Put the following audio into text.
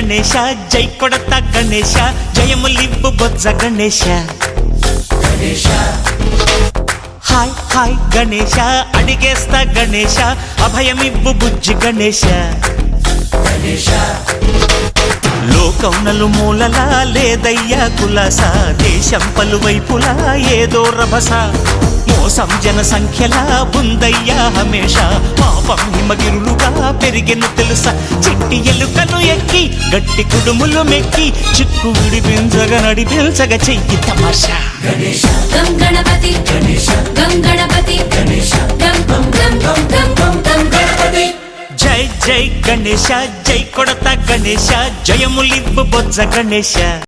గణేశ జై కొడత గణేశ జయములివ్వు బొజ్జ Ganesha hi hi Ganesha అడిగేస్తా Ganesha అభయమివ్వు బుజ్జి గణేశ లోకం నలుమూలలా లేదయ్యా కులాస దేశం పలువైపులా ఏదో రభస మోసం జన సంఖ్యలా ఉందయ్యా హమేష పాపం హిమగిరులుగా పెరిగెను తెలుసా చిట్టి ఎలుకను ఎక్కి గట్టి కుడుములు మెక్కి చిక్కు విడిపించగ నడిపించగ చెయ్యి తమాషా గం గణపతి గం గణపతి గం గం గం గం గం గం గణపతి జై జై గణేశ జై కొడత గణేశ జయములివ్వు బొజ్జ గణేశ